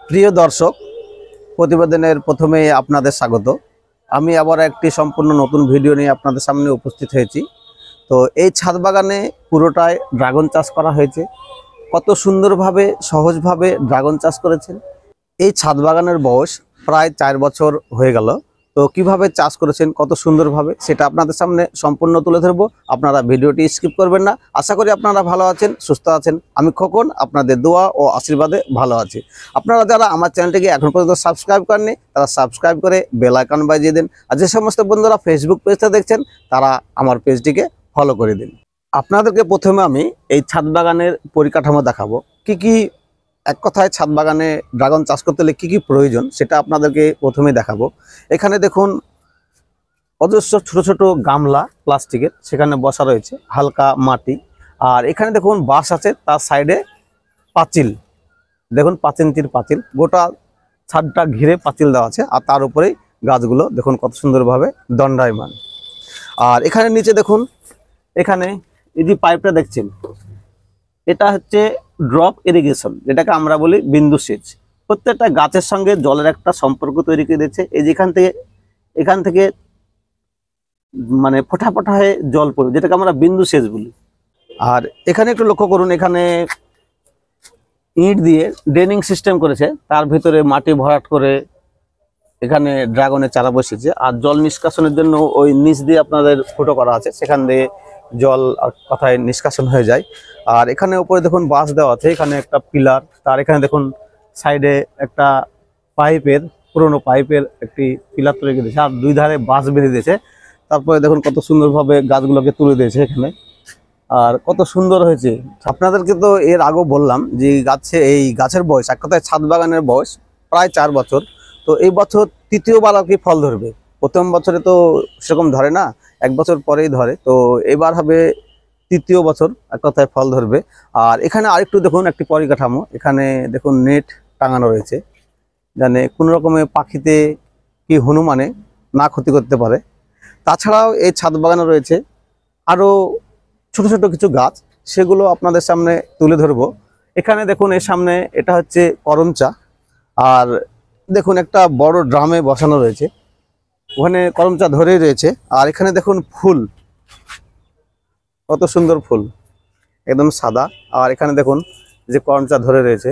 প্রিয় দর্শক, প্রতিবেদনের প্রথমে আপনাদের স্বাগত। আমি আবার একটি সম্পূর্ণ নতুন ভিডিও নিয়ে আপনাদের সামনে উপস্থিত হয়েছি। তো এই ছাদ বাগানে পুরোটাই ড্রাগন চাষ করা হয়েছে। কত সুন্দরভাবে সহজভাবে ড্রাগন চাষ করেছেন। এই ছাদ বাগানের বয়স প্রায় 4 বছর হয়ে গেল। তো কিভাবে চাষ করেছেন কত সুন্দরভাবে সেটা আপনাদের সামনে সম্পূর্ণ তুলে ধরবো। আপনারা ভিডিওটি স্কিপ করবেন না। আশা করি আপনারা ভালো আছেন, সুস্থ আছেন। আমি খোকন, আপনাদের দোয়া ও আশীর্বাদে ভালো আছি। আপনারা যারা আমার চ্যানেলটিকে এখন পর্যন্ত সাবস্ক্রাইব করেননি তারা সাবস্ক্রাইব করে বেল আইকন বাজিয়ে দিন। আর যে সমস্ত বন্ধুরা ফেসবুক পেজটা দেখছেন তারা আমার পেজটিকে ফলো করে দিন। আপনাদেরকে প্রথমে আমি এই ছাদ বাগানের পরিকাঠামো দেখাবো। কি এক কথায় ছাদ বাগানে ড্রাগন চাষ করতে হলে কি প্রয়োজন সেটা আপনাদেরকে প্রথমে দেখাবো। এখানে দেখুন অজস্র ছোট ছোট গামলা প্লাস্টিকের, সেখানে বসা রয়েছে হালকা মাটি। আর এখানে দেখুন বাঁশ আছে, তার সাইডে পাঁচিল, দেখুন 5 ইঞ্চির পাঁচিল, গোটা ছাদটা ঘিরে পাঁচিল দেওয়া আছে। আর তার উপরেই গাছগুলো দেখুন কত সুন্দরভাবে দণ্ডায়মান। আর এখানে নিচে দেখুন, এখানে এই যে পাইপটা দেখছেন এটা হচ্ছে ড্রপ ইরিগেশন, যেটাকে আমরা বলি বিন্দু সেচ। প্রত্যেকটা গাছের সঙ্গে জলের একটা সম্পর্ক তৈরি করে দিচ্ছে। এই যেখান থেকে মানে ফোঁটা ফোঁটা হয়ে জল পড়বে, যেটাকে আমরা বিন্দু সেচ বলি। আর এখানে একটু লক্ষ্য করুন, এখানে ইট দিয়ে ড্রেনিং সিস্টেম করেছে, তার ভিতরে মাটি ভরাট করে এখানে ড্রাগনের চারা বসেছে। আর জল নিষ্কাশনের জন্য ওই নিচ দিয়ে আপনাদের ফুটো করা আছে, সেখান দিয়ে জল কথায় নিষ্কাশন হয়ে যায়। আর এখানে উপরে দেখুন বাঁশ দেওয়া আছে, এখানে একটা পিলার, তার এখানে দেখুন সাইডে একটা পুরনো পাইপের একটি পিলার তৈরি করে দিয়েছে। আর 2 ধারে বাঁশ বেঁধে দিয়েছে। তারপরে দেখুন কত সুন্দরভাবে গাছগুলোকে তুলে দিয়েছে এখানে। আর কত সুন্দর হয়েছে। আপনাদেরকে তো এর আগেও বললাম যে এই গাছের বয়স, এক কথায় ছাদ বাগানের বয়স প্রায় 4 বছর। তো এই বছর তৃতীয়বার আর কি ফল ধরবে। প্রথম বছরে তো সেরকম ধরে না, 1 বছর পরেই ধরে। তো এবার হবে 3য় বছর এক কথায় ফল ধরবে। আর এখানে আরেকটু দেখুন একটি পরিকাঠামো, এখানে দেখুন নেট টাঙানো রয়েছে, জানে কোনো রকমের পাখিতে কি হনুমানে না ক্ষতি করতে পারে। তাছাড়াও এই ছাদ বাগানে রয়েছে আরও ছোট ছোট কিছু গাছ, সেগুলো আপনাদের সামনে তুলে ধরবো। এখানে দেখুন এর সামনে এটা হচ্ছে করমচা। আর দেখুন একটা বড় ড্রামে বসানো রয়েছে, ওখানে করমচা ধরেই রয়েছে। আর এখানে দেখুন ফুল, কত সুন্দর ফুল, একদম সাদা। আর এখানে দেখুন যে করমচা ধরে রয়েছে।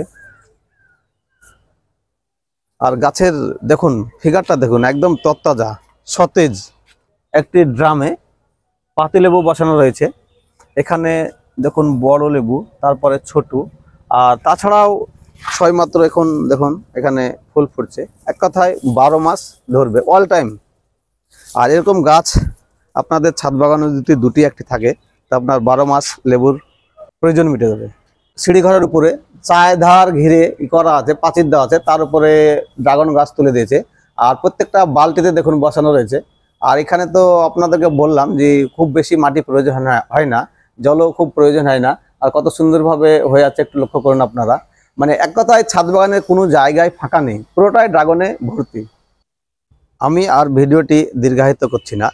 আর গাছের দেখুন ফিগারটা দেখুন, একদম তরতাজা সতেজ। একটি ড্রামে পাতিলেবু বসানো রয়েছে, এখানে দেখুন বড় লেবু, তারপরে ছোট। আর তাছাড়াও ছয়মাত্র এখন দেখুন এখানে ফুল ফুটছে। এক কথায় 12 মাস ধরবে, অল টাইম। আর এরকম গাছ আপনাদের ছাদ বাগানে যদি 2টি 1টি থাকে তা আপনার 12 মাস লেবুর প্রয়োজন মিটে যাবে। সিঁড়িঘরের উপরে চায়ধার ঘিরে করা আছে, পাঁচিল দেওয়া আছে, তার উপরে ড্রাগন গাছ তুলে দিয়েছে। আর প্রত্যেকটা বালতিতে দেখুন বসানো রয়েছে। আর এখানে তো আপনাদেরকে বললাম যে খুব বেশি মাটি প্রয়োজন হয় না, জলও খুব প্রয়োজন হয় না। আর কত সুন্দরভাবে হয়ে আছে একটু লক্ষ্য করুন আপনারা। মানে এক কথায় ছাদ বাগানের কোনো জায়গায় ফাঁকা নেই, পুরোটাই ড্রাগনে ভর্তি। আমি আর ভিডিওটি দীর্ঘায়িত করছি না।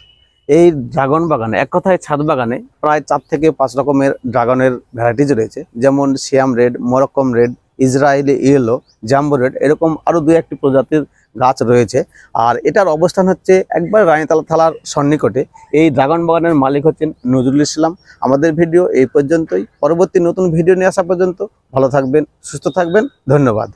এই ড্রাগন বাগানে, এক কথায় ছাদ বাগানে প্রায় 4 থেকে 5 রকমের ড্রাগনের ভ্যারাইটিজ রয়েছে, যেমন Siam red, Moroccan red, Israeli yellow, jumbo red, এরকম আরও 2-1টি প্রজাতির গাছ রয়েছে। আর এটার অবস্থান হচ্ছে একবার রানীতলা থানার সন্নিকটে। এই ড্রাগন বাগানের মালিক হচ্ছেন নজরুল ইসলাম। আমাদের ভিডিও এই পর্যন্তই। পরবর্তী নতুন ভিডিও নিয়ে আসা পর্যন্ত ভালো থাকবেন, সুস্থ থাকবেন। ধন্যবাদ।